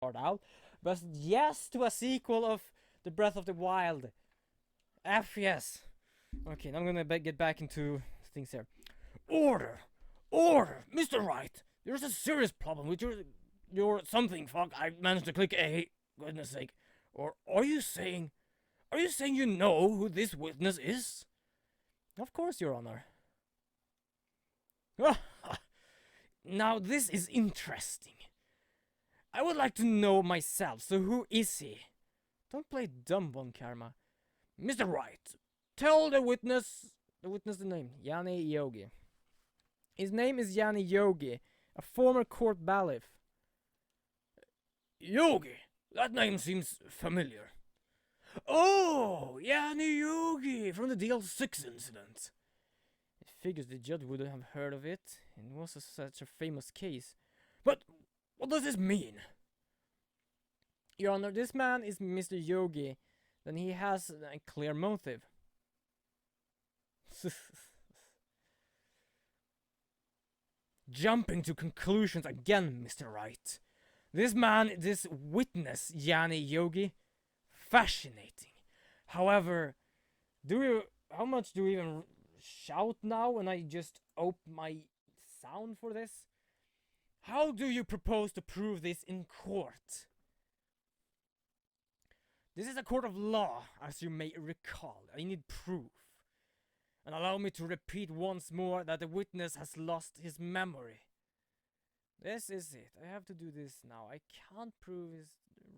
out, but yes to a sequel of The Breath of the Wild. F yes. Okay, now I'm gonna get back into things here. Order! Order! Mr. Wright! There's a serious problem with your something. Fuck, I managed to click A. Goodness sake. Or are you saying. Are you saying you know who this witness is? Of course, Your Honor. Now, this is interesting. I would like to know myself, so who is he? Don't play dumb, Von Karma. Mr. Wright, tell the witness the name, Yanni Yogi. His name is Yanni Yogi, a former court bailiff. Yogi? That name seems familiar. Oh, Yanni Yogi from the DL6 incident. It figures the judge would have heard of it. It was such a famous case. But what does this mean? Your Honor, this man is Mr. Yogi. Then he has a clear motive. Jumping to conclusions again, Mr. Wright. This man, this witness, Yanni Yogi, fascinating. However, how much do we even shout now when I just open my sound for this? How do you propose to prove this in court? This is a court of law, as you may recall. I need proof. And allow me to repeat once more that the witness has lost his memory. This is it. I have to do this now. I can't prove his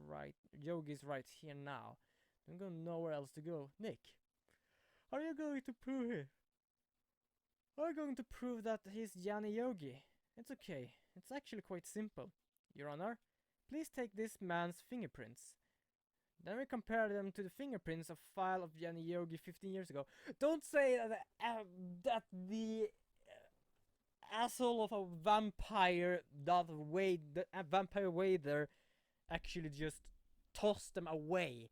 right. Yogi's right here now. I'm going nowhere else to go. Nick, are you going to prove it? Are you going to prove that he's Yanni Yogi? It's okay. It's actually quite simple. Your Honor, please take this man's fingerprints. Then we compare them to the fingerprints of file of Yanni Yogi 15 years ago. Don't say that the asshole of a vampire vampire wader actually just tossed them away.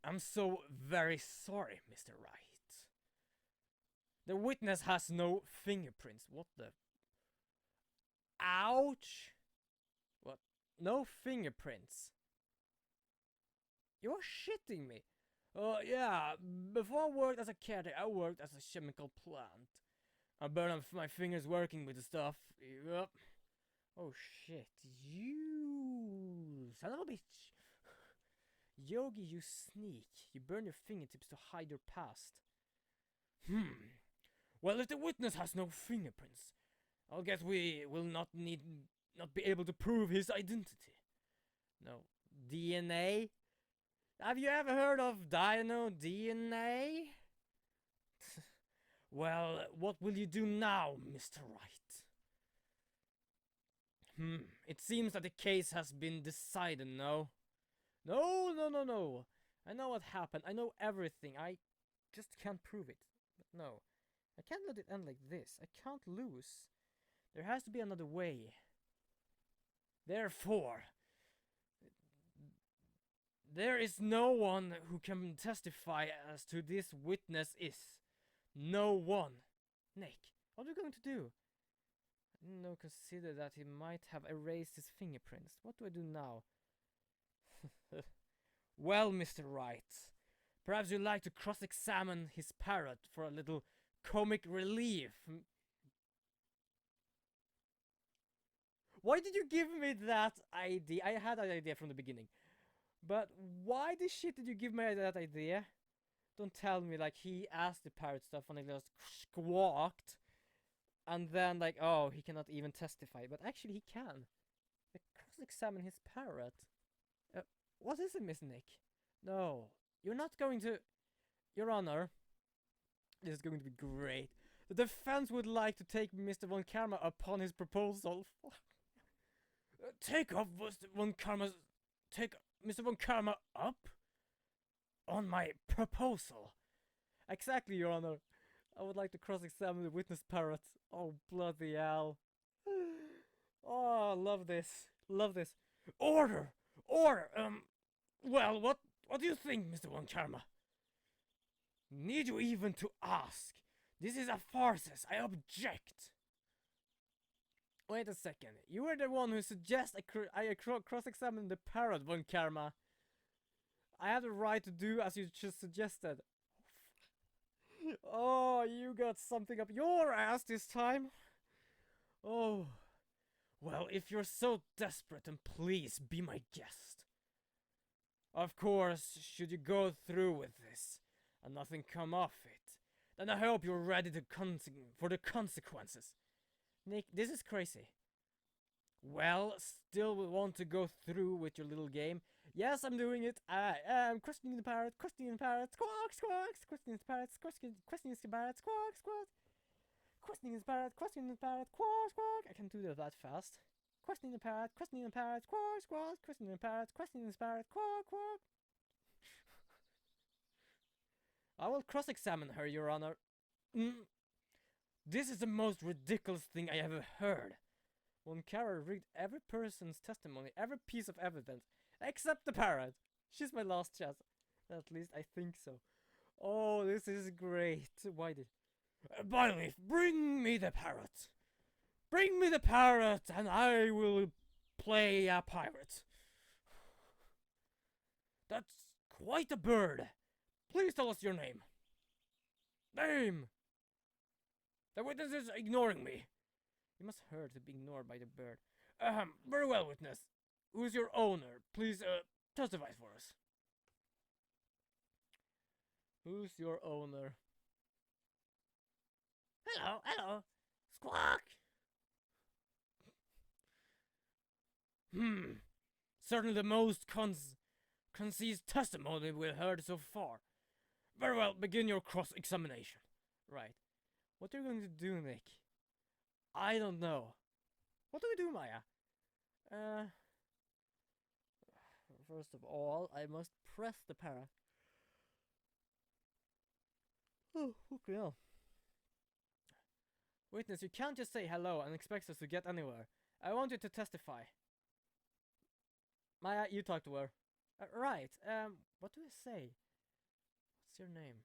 I'm so very sorry, Mr. Wright. The witness has no fingerprints. What the? Ouch! What? No fingerprints? You're shitting me. Yeah, before I worked as a caretaker, I worked as a chemical plant. I burned my fingers working with the stuff. Yep. Oh shit. You son of a bitch. Yogi, you sneak. You burn your fingertips to hide your past. Well, if the witness has no fingerprints, I'll guess we will not be able to prove his identity. No. DNA? Have you ever heard of Dino DNA? Well, what will you do now, Mr. Wright? It seems that the case has been decided, no? No. I know what happened. I know everything. I just can't prove it. But no. I can't let it end like this. I can't lose. There has to be another way. Therefore, there is no one who can testify as to this witness is. No one. Nick, what are we going to do? No, consider that he might have erased his fingerprints. What do I do now? Well, Mr. Wright, perhaps you'd like to cross-examine his parrot for a little comic relief. Why did you give me that idea? I had that idea from the beginning. But why the shit did you give me that idea? Don't tell me like he asked the parrot stuff and it just squawked. And then like, oh, he cannot even testify. But actually he can. Like, cross-examine his parrot. What is it, Miss Nick? No, you're not going to... Your Honor, this is going to be great. The defense would like to take Mr. Von Karma upon his proposal. Take Mr. Von Karma up on my proposal. Exactly, Your Honor. I would like to cross-examine the witness parrot. Oh, bloody hell. Oh, love this. Love this. Order! Order! Well, what do you think, Mr. Von Karma? Need you even to ask? This is a farce. I object. Wait a second. You were the one who suggests I cross-examine the parrot, Von Karma. I have the right to do as you just suggested. Oh, you got something up your ass this time. Oh. Well, if you're so desperate, then please be my guest. Of course, should you go through with this, and nothing come of it, then I hope you're ready to for the consequences. Nick, this is crazy. Well, still want to go through with your little game? Yes, I'm doing it. I am questioning the parrot, questioning the parrot, squawk, squawk, questioning the parrot, questioning the parrot, squawk, squawk. Questioning the parrot, questioning the parrot, squawk, squawk. I can do that fast. Questioning the parrot, squawk, squawk, questioning the parrot, squawk, squawk. I will cross-examine her, Your Honor. This is the most ridiculous thing I ever heard. Von Karma rigged every person's testimony, every piece of evidence, except the parrot. She's my last chance. At least I think so. Oh, this is great. Why did... Byleaf, bring me the parrot. Bring me the parrot, and I will play a pirate. That's quite a bird. Please tell us your name. Name! The witness is ignoring me. You must hurt to be ignored by the bird. Very well, witness. Who's your owner? Please, testify for us. Who's your owner? Hello, hello. Squawk! Certainly the most concise testimony we've heard so far. Very well, begin your cross-examination. Right. What are you going to do, Nick? I don't know. What do we do, Maya? First of all, I must press the parrot. Oh, okay. Hell. Witness, you can't just say hello and expect us to get anywhere. I want you to testify. Maya, you talk to her. Right. What do I say? What's your name?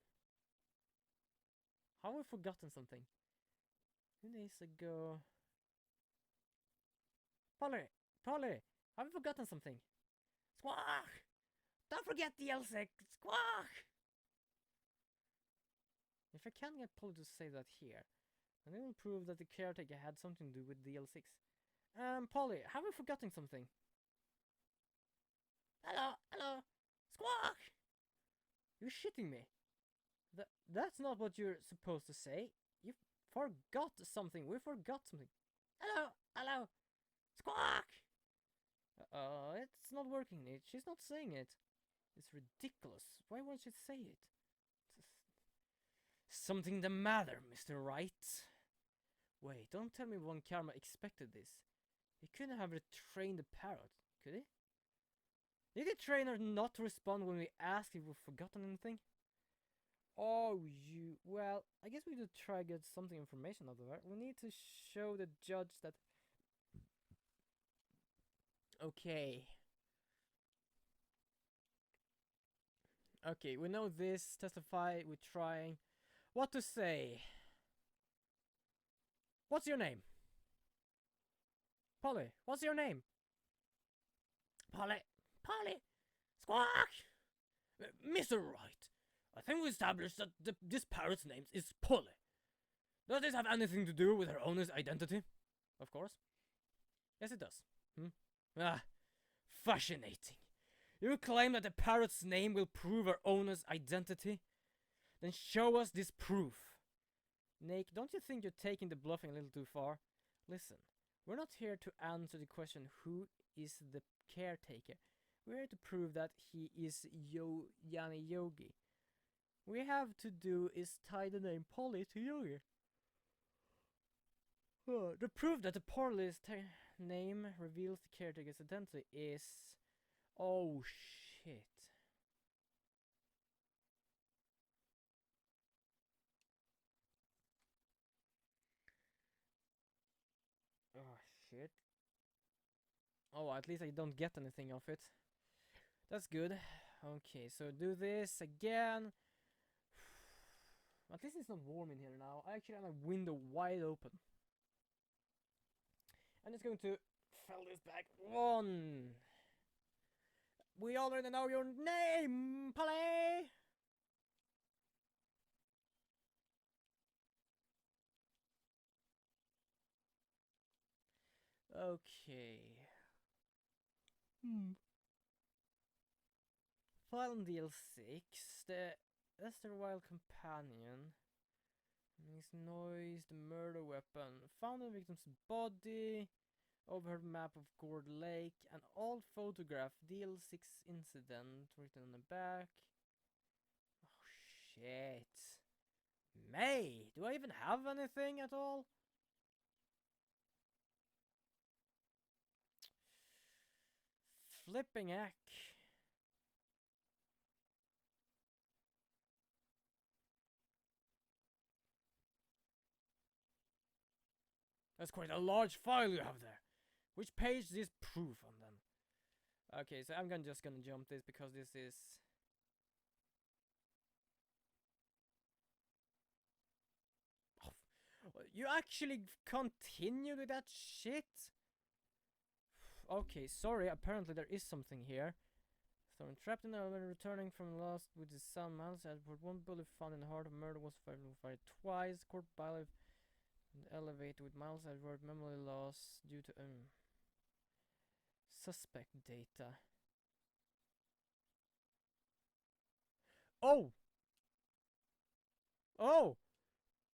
Have we forgotten something? 2 days ago. Polly! Have we forgotten something? Squawk! Don't forget the L6! Squawk! If I can't get Polly to say that here, then it will prove that the caretaker had something to do with the L6. Polly, have we forgotten something? Hello! Squawk! You're shitting me. That's not what you're supposed to say. You forgot something. We forgot something. Hello! Squawk! It's not working. She's not saying it. It's ridiculous. Why won't she say it? Something the matter, Mr. Wright. Wait, don't tell me Von Karma expected this. He couldn't have retrained the parrot, could he? Did the trainer not respond when we asked if we've forgotten anything? Oh, well, I guess we should try get something information out of her. We need to show the judge that... Okay. Okay, we know this. Testify, we're trying. What to say? What's your name? Polly, what's your name? Polly! Squawk! Mr. Wright, I think we established that this parrot's name is Polly. Does this have anything to do with her owner's identity? Of course. Yes, it does. Fascinating. You claim that the parrot's name will prove her owner's identity? Then show us this proof. Nick, don't you think you're taking the bluffing a little too far? Listen, we're not here to answer the question who is the caretaker. We're here to prove that he is Yanni Yogi. We have to do is tie the name Polly to Yogi. The proof that the Polly's name reveals the caretaker's identity is... Oh shit. Oh shit. Oh, at least I don't get anything of it. That's good. Okay, so do this again. At least it's not warm in here now. I actually have a window wide open. And it's going to fill this back. 1. We already know your name, Polly! Okay. File on DL6. The Esther Wild Companion. His noise, the murder weapon. Found the victim's body. Overheard map of Gourd Lake. An old photograph. DL6 incident. Written on the back. Oh shit. May! Do I even have anything at all? Flipping heck. That's quite a large file you have there. Which page is proof on then? Okay, so I'm just gonna jump this because this is... Oh, you actually continue with that shit? Okay, sorry, apparently there is something here. So trapped in the elevator, returning from Lost with his son Miles Edward. One bullet found in the heart of murder was fired twice. Court bailiff in the elevator with Miles Edward. Memory loss due to suspect data. Oh! Oh!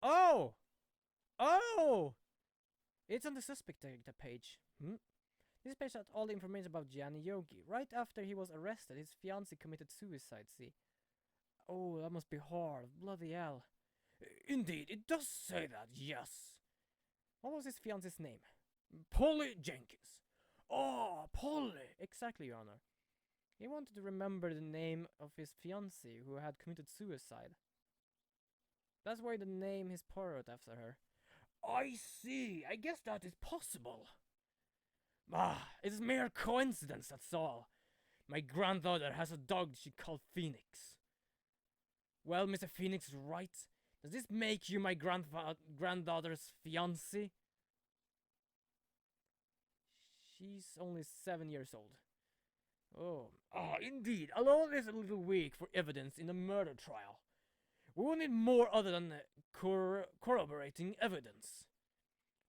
Oh! Oh! It's on the suspect data page. This page had all the information about Gianni Yogi. Right after he was arrested, his fiancée committed suicide, see? Oh, that must be hard. Bloody hell. Indeed, it does say that, yes. What was his fiancée's name? Polly Jenkins. Oh, Polly! Exactly, Your Honor. He wanted to remember the name of his fiancée who had committed suicide. That's why they named his parrot after her. I see. I guess that is possible. It's mere coincidence, that's all. My granddaughter has a dog she called Phoenix. Well, Mr. Phoenix is right. Does this make you my granddaughter's fiancé? She's only 7 years old. Oh, indeed. Alone is a little weak for evidence in a murder trial. We will need more other than corroborating evidence.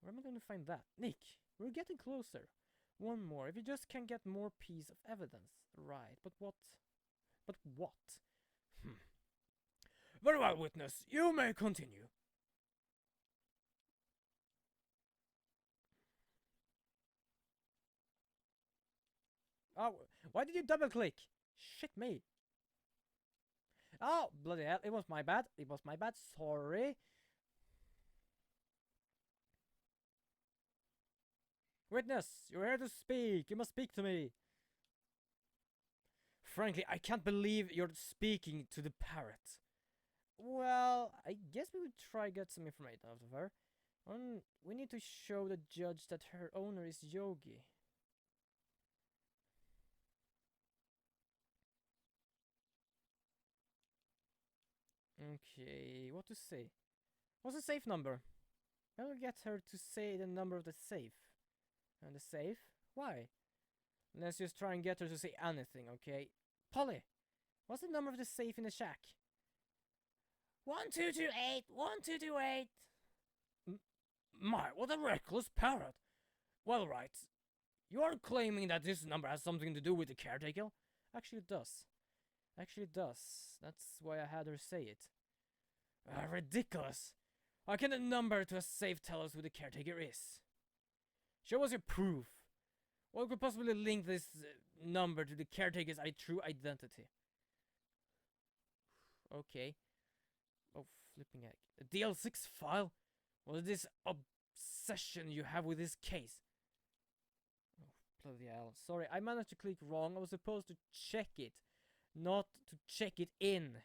Where am I going to find that? Nick, we're getting closer. One more. If you just can get more piece of evidence. Right, but what? But what? Very well, witness. You may continue. Oh, why did you double click? Shit me. Oh, bloody hell. It was my bad. It was my bad. Sorry. Witness, you're here to speak. You must speak to me. Frankly, I can't believe you're speaking to the parrot. Well, I guess we would try get some information out of her. We need to show the judge that her owner is Yogi. Okay, what to say? What's the safe number? I'll get her to say the number of the safe. And the safe? Why? Let's just try and get her to say anything, okay? Polly, what's the number of the safe in the shack? 1228, 1228. My, what a reckless parrot. Well, right. You are claiming that this number has something to do with the caretaker? Actually, it does. Actually, it does. That's why I had her say it. Ridiculous. How can the number to a safe tell us who the caretaker is? Show us your proof. What could possibly link this number to the caretaker's true identity? Okay. Oh, flipping heck. A DL6 file? What is this obsession you have with this case? Oh, bloody hell. Sorry, I managed to click wrong. I was supposed to check it, not to check it in.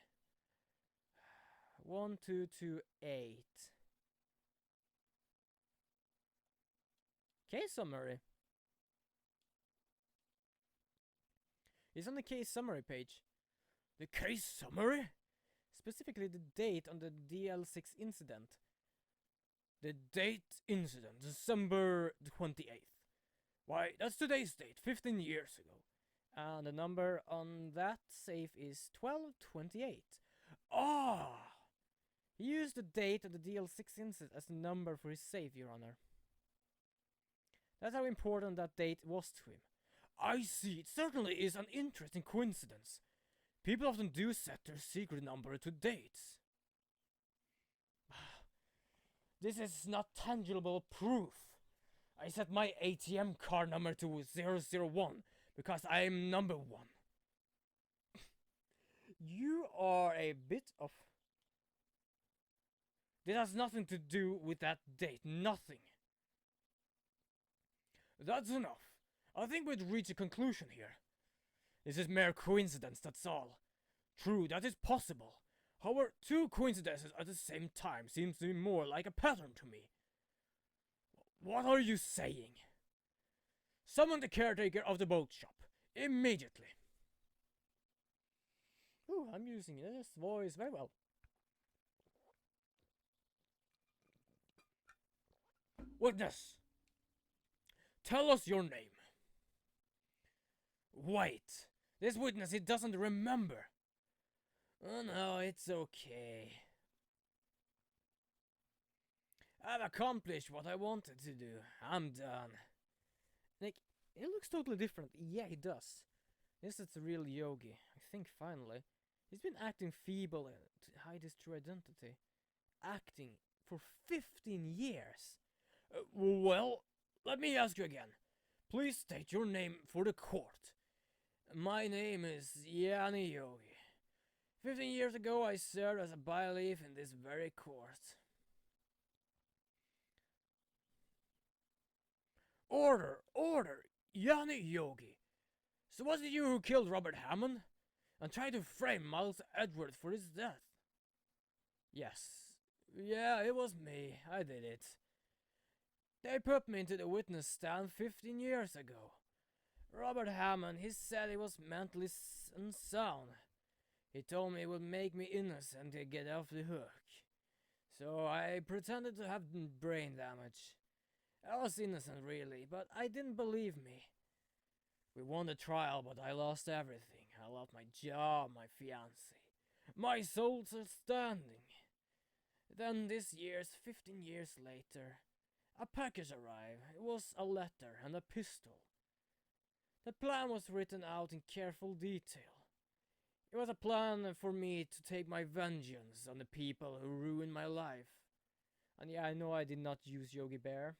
1228. Case summary. It's on the case summary page. The case summary? Specifically the date on the DL6 incident. The date incident, December 28th. Why, that's today's date, 15 years ago. And the number on that safe is 1228. Ah! He used the date of the DL6 incident as the number for his safe, Your Honor. That's how important that date was to him. I see, it certainly is an interesting coincidence. People often do set their secret number to dates. This is not tangible proof. I set my ATM card number to 001 because I am number 1. You are a bit of... This has nothing to do with that date. Nothing. That's enough. I think we'd reach a conclusion here. This is mere coincidence, that's all. True, that is possible. However, two coincidences at the same time seems to be more like a pattern to me. What are you saying? Summon the caretaker of the boat shop. Immediately. Ooh, I'm using this voice very well. Witness, tell us your name. Wait, this witness, he doesn't remember. Oh no, it's okay. I've accomplished what I wanted to do. I'm done. Nick, he looks totally different. Yeah, he does. This is the real Yogi. I think finally. He's been acting feeble to hide his true identity. Acting for 15 years. Well, let me ask you again. Please state your name for the court. My name is Yanni Yogi. 15 years ago I served as a bailiff in this very court. Order! Order! Yanni Yogi! So was it you who killed Robert Hammond? And tried to frame Miles Edgeworth for his death? Yes. Yeah, it was me. I did it. They put me into the witness stand 15 years ago. Robert Hammond, he said he was mentally unsound. He told me it would make me innocent to get off the hook. So I pretended to have brain damage. I was innocent really, but I didn't believe me. We won the trial, but I lost everything. I lost my job, my fiancé. My soul's still standing. Then this year's 15 years later, a package arrived. It was a letter and a pistol. The plan was written out in careful detail. It was a plan for me to take my vengeance on the people who ruined my life. And yeah, I know I did not use Yogi Bear.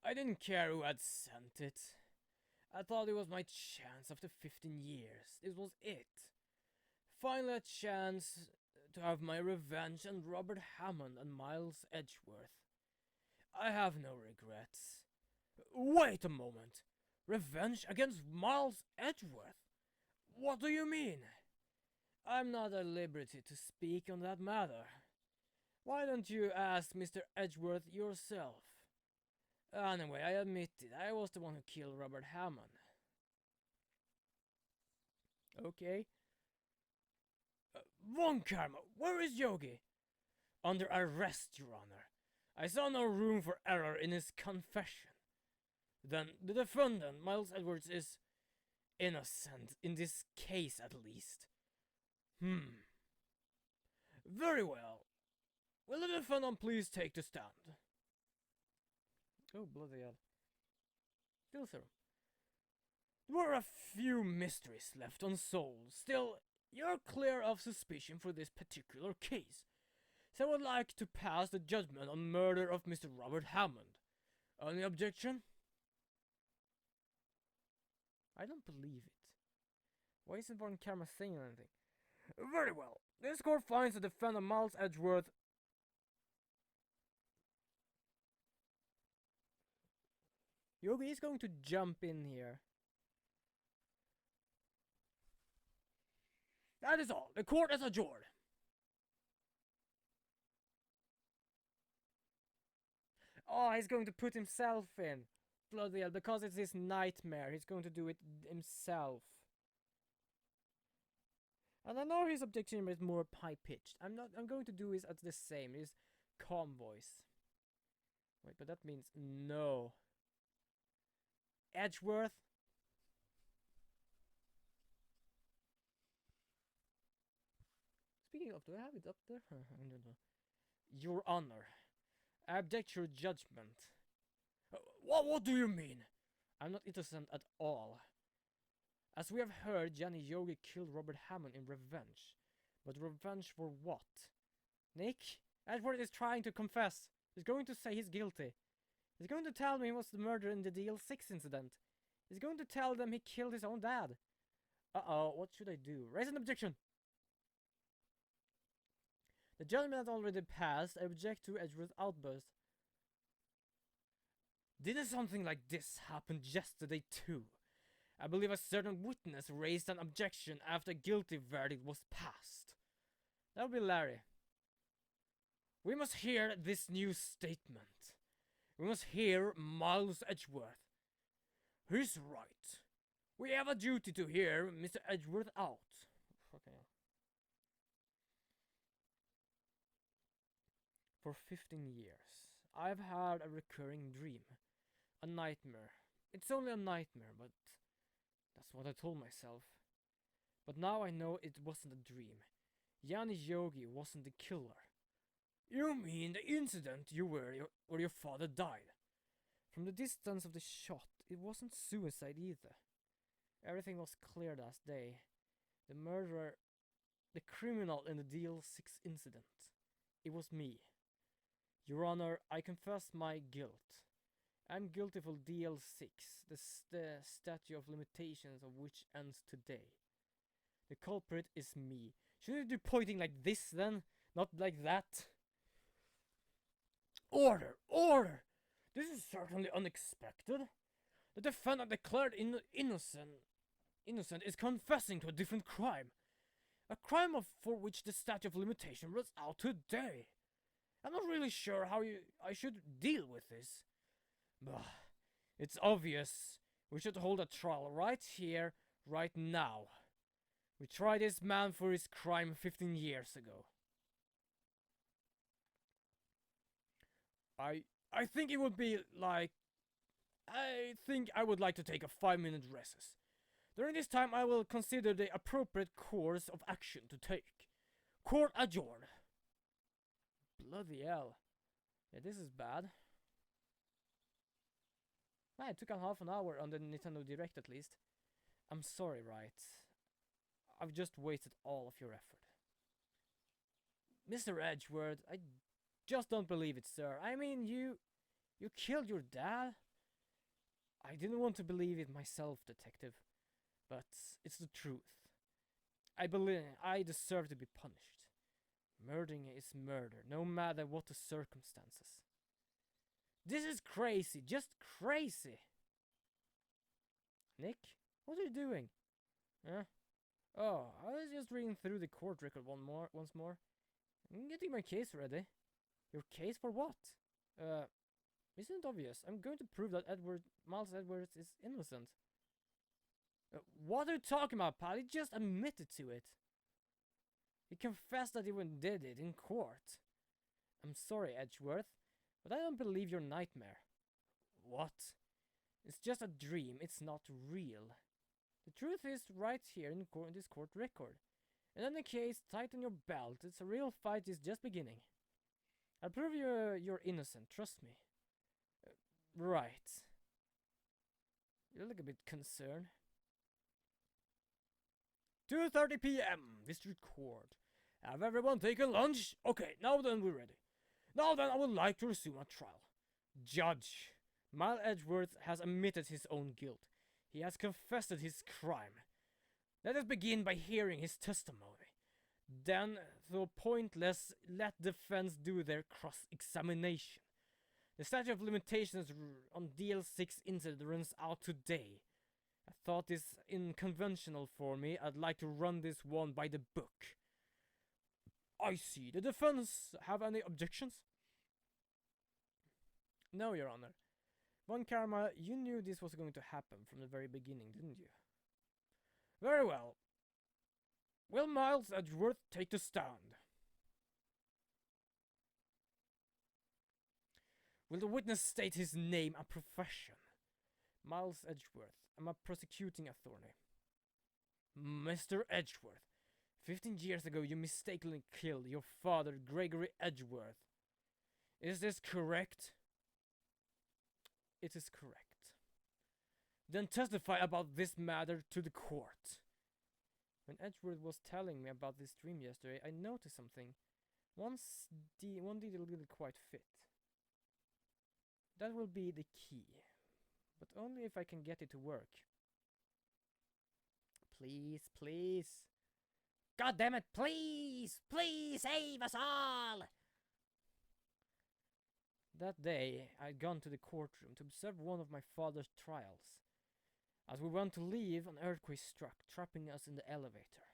I didn't care who had sent it. I thought it was my chance after 15 years. This was it. Finally a chance to have my revenge on Robert Hammond and Miles Edgeworth. I have no regrets. Wait a moment. Revenge against Miles Edgeworth? What do you mean? I'm not at liberty to speak on that matter. Why don't you ask Mr. Edgeworth yourself? Anyway, I admit it. I was the one who killed Robert Hammond. Okay. Von Karma, where is Yogi? Under arrest, Your Honor. I saw no room for error in his confession. Then the defendant, Miles Edgeworth, is innocent, in this case at least. Very well. Will the defendant please take the stand? Oh, bloody hell. Still, sir. There were a few mysteries left unsolved. Still, you're clear of suspicion for this particular case. So I would like to pass the judgment on murder of Mr. Robert Hammond. Any objection? I don't believe it. Why isn't Von Karma saying anything? Very well. This court finds the defendant Miles Edgeworth Yogi is going to jump in here. That is all. The court is adjourned. Oh, he's going to put himself in. Bloody hell, because it's his nightmare. He's going to do it himself. And I know his objection is more high-pitched. I'm going to do it at the same. His calm voice. Wait, but that means no. Edgeworth? Speaking of, do I have it up there? I don't know. Your Honor, I object your judgment. What do you mean? I'm not innocent at all. As we have heard, Gianni Yogi killed Robert Hammond in revenge. But revenge for what? Nick? Edward is trying to confess. He's going to say he's guilty. He's going to tell me he was the murderer in the DL6 incident. He's going to tell them he killed his own dad. Uh-oh, what should I do? Raise an objection! The judgment already passed. I object to Edgeworth's outburst. Didn't something like this happen yesterday too? I believe a certain witness raised an objection after a guilty verdict was passed. That'll be Larry. We must hear this new statement. We must hear Miles Edgeworth. He's right. We have a duty to hear Mr. Edgeworth out. Okay. For 15 years, I've had a recurring dream. A nightmare. It's only a nightmare, but that's what I told myself. But now I know it wasn't a dream. Gianni Yogi wasn't the killer. You mean the incident where your father died? From the distance of the shot, it wasn't suicide either. Everything was clear that day. The murderer, the criminal in the DL6 incident. It was me. Your Honor, I confess my guilt. I'm guilty for DL6, the statute of limitations of which ends today. The culprit is me. Shouldn't you be pointing like this then? Not like that? Order! Order! This is certainly unexpected. The defendant declared innocent is confessing to a different crime. A crime for which the statute of limitation runs out today. I'm not really sure how I should deal with this. But it's obvious we should hold a trial right here, right now. We tried this man for his crime 15 years ago. I think it would be like... I think I would like to take a 5-minute recess. During this time I will consider the appropriate course of action to take. Court adjourned. Bloody hell. Yeah, this is bad. It took a half an hour on the Nintendo Direct at least. I'm sorry, right? I've just wasted all of your effort. Mr. Edgeworth, I just don't believe it, sir. I mean, you killed your dad? I didn't want to believe it myself, detective. But it's the truth. I believe I deserve to be punished. Murdering is murder, no matter what the circumstances. This is crazy, just crazy. Nick, what are you doing? Huh? Oh, I was just reading through the court record once more. I'm getting my case ready. Your case for what? Isn't it obvious? I'm going to prove that Miles Edgeworth is innocent. What are you talking about, pal? He just admitted to it. He confessed that he did it in court. I'm sorry, Edgeworth, but I don't believe your nightmare. What? It's just a dream. It's not real. The truth is right here in this court record. In any case, tighten your belt. It's a real fight is just beginning. I'll prove you're innocent. Trust me. Right. You look a bit concerned. 2:30 p.m. District Court. Have everyone taken lunch? Okay, now then we're ready. Now then I would like to resume our trial. Judge, Miles Edgeworth has admitted his own guilt. He has confessed his crime. Let us begin by hearing his testimony. Then, though pointless, let defense do their cross-examination. The statute of limitations on DL6 incident runs out today. I thought this unconventional for me. I'd like to run this one by the book. I see. The defense have any objections? No, Your Honor. Von Karma, you knew this was going to happen from the very beginning, didn't you? Very well. Will Miles Edgeworth take the stand? Will the witness state his name and profession? Miles Edgeworth. I'm a prosecuting attorney. Mr. Edgeworth, 15 years ago you mistakenly killed your father, Gregory Edgeworth. Is this correct? It is correct. Then testify about this matter to the court. When Edgeworth was telling me about this dream yesterday, I noticed something. One detail didn't quite fit. That will be the key, but only if I can get it to work. Please, please. God damn it, please! Please save us all! That day, I'd gone to the courtroom to observe one of my father's trials. As we went to leave, an earthquake struck, trapping us in the elevator.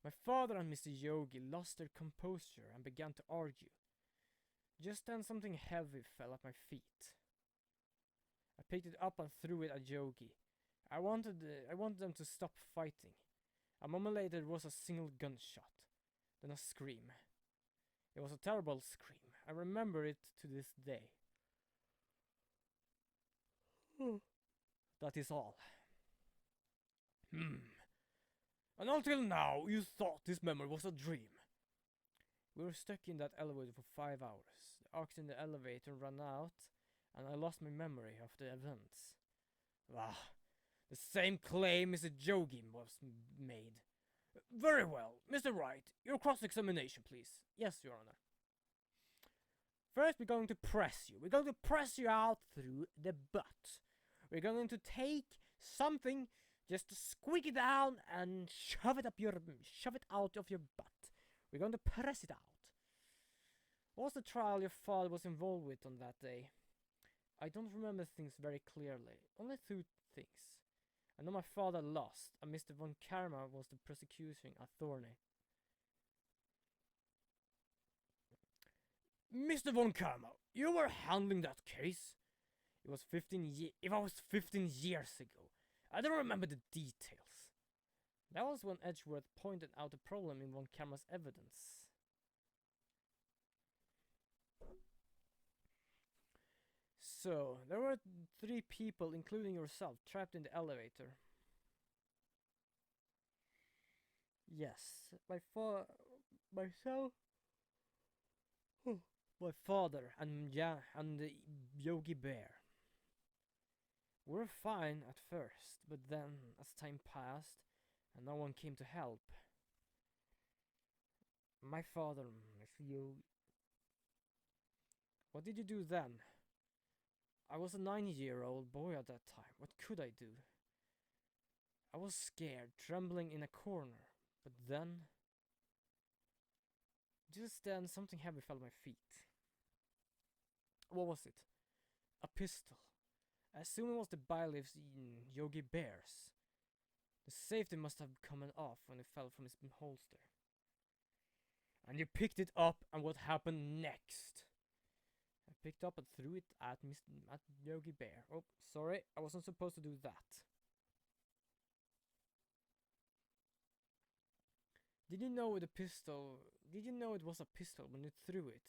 My father and Mr. Yogi lost their composure and began to argue. Just then something heavy fell at my feet. I picked it up and threw it at Yogi. I wanted them to stop fighting. A moment later it was a single gunshot, then a scream. It was a terrible scream. I remember it to this day. That is all. And until now, you thought this memory was a dream. We were stuck in that elevator for 5 hours. The oxygen in the elevator ran out, and I lost my memory of the events. The same claim Mr. Yogi was made. Very well, Mr. Wright, your cross-examination, please. Yes, Your Honor. First, we're going to press you. We're going to press you out through the butt. We're going to take something, just squeak it down and shove it out of your butt. We're going to press it out. What was the trial your father was involved with on that day? I don't remember things very clearly. Only 2 things. I know my father lost, and Mr. Von Karma was the prosecuting attorney. Mr. Von Karma, you were handling that case. It was 15 years ago. I don't remember the details. That was when Edgeworth pointed out a problem in Von Karma's evidence. So, there were 3 people, including yourself, trapped in the elevator. Yes, myself, my father, and Yogi Bear. We were fine at first, but then, as time passed, and no one came to help, my father, Mr. Yogi. What did you do then? I was a 9-year-old boy at that time. What could I do? I was scared, trembling in a corner. But then, just then, something heavy fell at my feet. What was it? A pistol. I assume it was the bailiff's Yogi Bear's. The safety must have come off when it fell from his holster. And you picked it up, and what happened next? I picked up and threw it at Yogi Bear. Oh, sorry, I wasn't supposed to do that. Did you know it was a pistol when you threw it?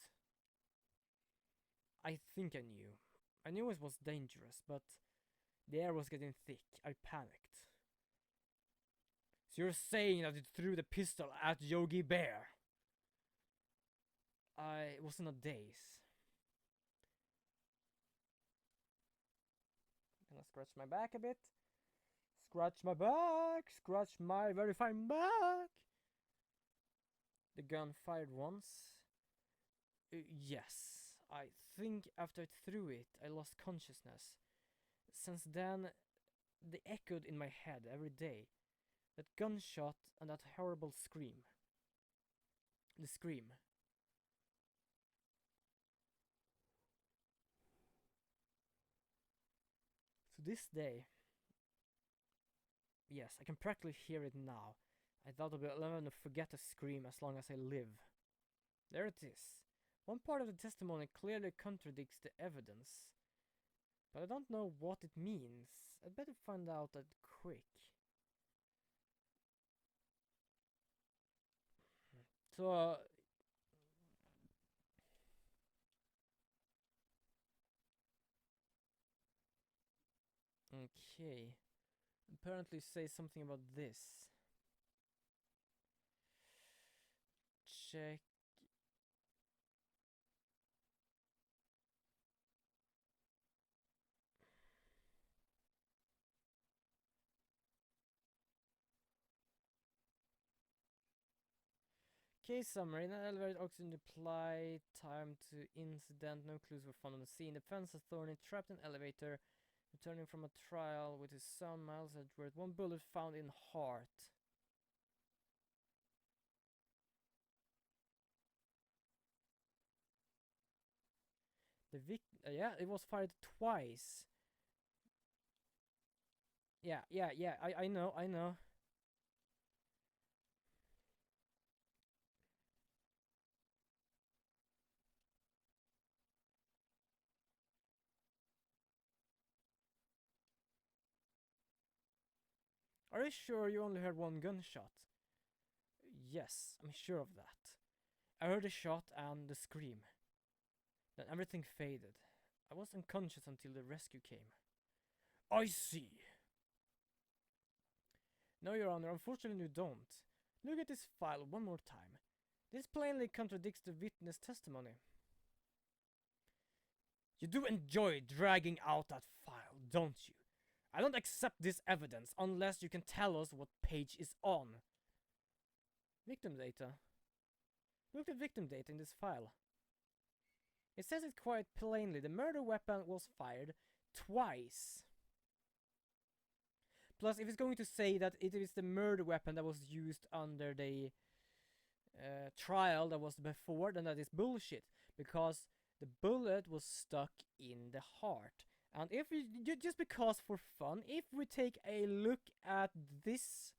I think I knew. I knew it was dangerous, but the air was getting thick. I panicked. So you're saying that you threw the pistol at Yogi Bear? I was in a daze. Gonna scratch my back a bit. Scratch my back. Scratch my very fine back. The gun fired once. Yes. I think after I threw it, I lost consciousness. Since then, they echoed in my head every day. That gunshot and that horrible scream. The scream. To this day, yes, I can practically hear it now. I thought I'd be able to forget the scream as long as I live. There it is. One part of the testimony clearly contradicts the evidence, but I don't know what it means. I'd better find out that quick. So, Okay. Apparently say something about this. Check. Case summary. In an elevator, oxygen reply time to incident. No clues were found on the scene. Defense attorney trapped in elevator, returning from a trial with his son Miles Edgeworth. One bullet found in heart. Yeah, it was fired twice. Yeah. I know. Are you sure you only heard one gunshot? Yes, I'm sure of that. I heard a shot and the scream. Then everything faded. I was unconscious until the rescue came. I see. No, Your Honor, unfortunately you don't. Look at this file one more time. This plainly contradicts the witness testimony. You do enjoy dragging out that file, don't you? I don't accept this evidence unless you can tell us what page is on. Victim data. Look at victim data in this file. It says it quite plainly. The murder weapon was fired twice. Plus, if it's going to say that it is the murder weapon that was used under the trial that was before, then that is bullshit. Because the bullet was stuck in the heart. And if we, just because for fun, if we take a look at this,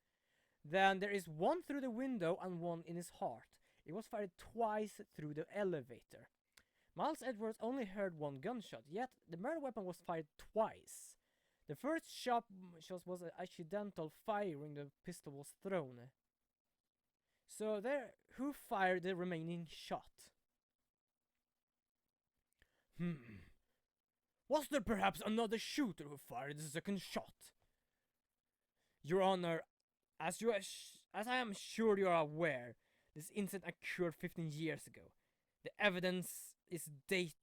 then there is one through the window and one in his heart. It was fired twice through the elevator. Miles Edgeworth only heard one gunshot, yet the murder weapon was fired twice. The first shot was an accidental firing, the pistol was thrown. So there, who fired the remaining shot? Was there perhaps another shooter who fired the second shot? Your Honor, as I am sure you are aware, this incident occurred 15 years ago. The evidence is dated.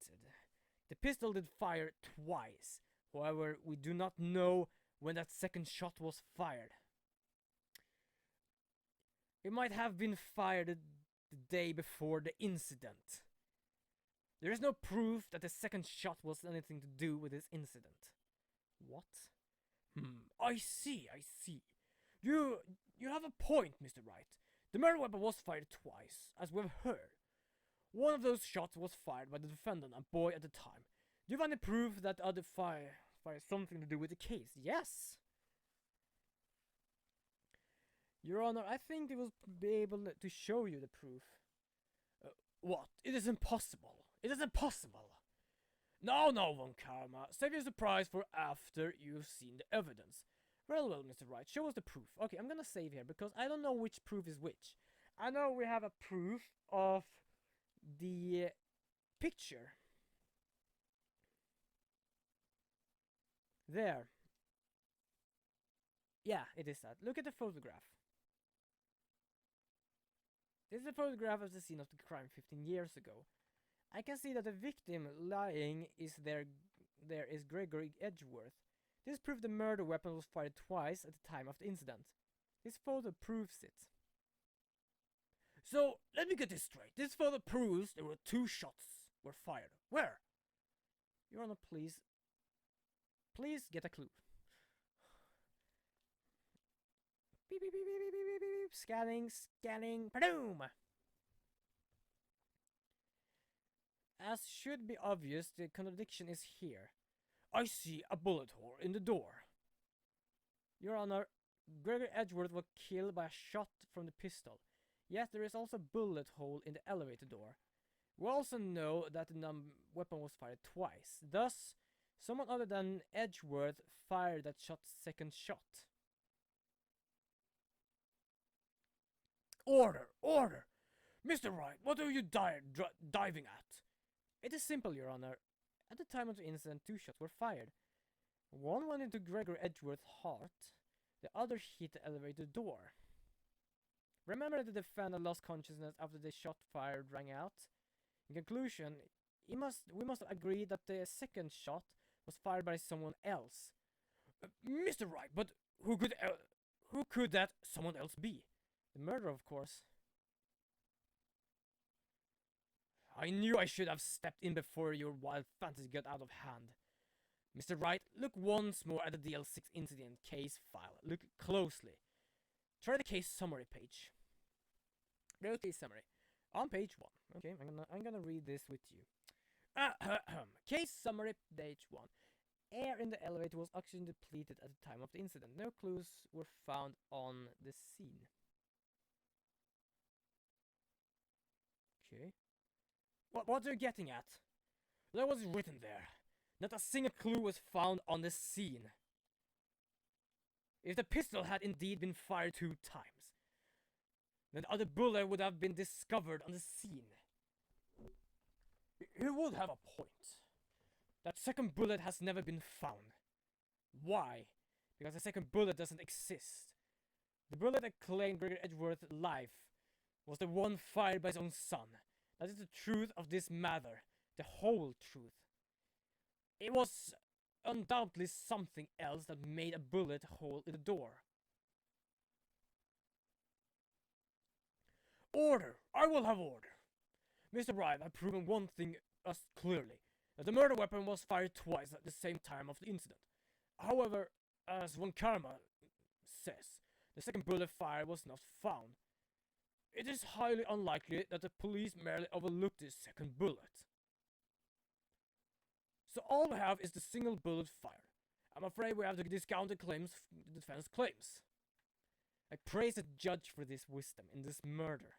The pistol did fire twice. However, we do not know when that second shot was fired. It might have been fired the day before the incident. There is no proof that the second shot was anything to do with this incident. What? I see. You have a point, Mr. Wright. The murder weapon was fired twice, as we've heard. One of those shots was fired by the defendant, a boy at the time. Do you have any proof that the other fire something to do with the case? Yes. Your Honor, I think they will be able to show you the proof. What? It is impossible. It is impossible. No, Von Karma. Save your surprise for after you've seen the evidence. Well, Mr. Wright, show us the proof. Okay, I'm gonna save here because I don't know which proof is which. I know we have a proof of the picture. There. Yeah, it is that. Look at the photograph. This is a photograph of the scene of the crime 15 years ago. I can see that the victim lying is there is Gregory Edgeworth. This proves the murder weapon was fired twice at the time of the incident. This photo proves it. So, let me get this straight. This photo proves there were 2 shots were fired. Where? Your Honor, please get a clue. Beep, beep, beep, beep, beep, beep, beep. Scanning, boom! As should be obvious, the contradiction is here. I see a bullet hole in the door. Your Honor, Gregory Edgeworth was killed by a shot from the pistol. Yet there is also a bullet hole in the elevator door. We also know that the weapon was fired twice. Thus, someone other than Edgeworth fired that second shot. Order! Mr. Wright, what are you diving at? It is simple, Your Honor. At the time of the incident, 2 shots were fired. One went into Gregory Edgeworth's heart, the other hit the elevator door. Remember that the defendant lost consciousness after the shot fired rang out? In conclusion, we must agree that the second shot was fired by someone else. Mr. Wright, but who could that someone else be? The murderer, of course. I knew I should have stepped in before your wild fantasy got out of hand. Mr. Wright, look once more at the DL6 incident case file. Look closely. Try the case summary page. Go case summary. On page 1. Okay, I'm gonna read this with you. Case summary page 1. Air in the elevator was oxygen depleted at the time of the incident. No clues were found on the scene. Okay. What are you getting at? That was written there. Not a single clue was found on the scene. If the pistol had indeed been fired 2 times, then the other bullet would have been discovered on the scene. You would have a point. That second bullet has never been found. Why? Because the second bullet doesn't exist. The bullet that claimed Gregory Edgeworth's life was the one fired by his own son. That is the truth of this matter. The whole truth. It was undoubtedly something else that made a bullet hole in the door. Order! I will have order! Mr. Wright had proven one thing clearly, that the murder weapon was fired twice at the same time of the incident. However, as Von Karma says, the second bullet fired was not found. It is highly unlikely that the police merely overlooked this second bullet. So all we have is the single bullet fired. I'm afraid we have to discount the defense claims. I praise the judge for this wisdom in this murder.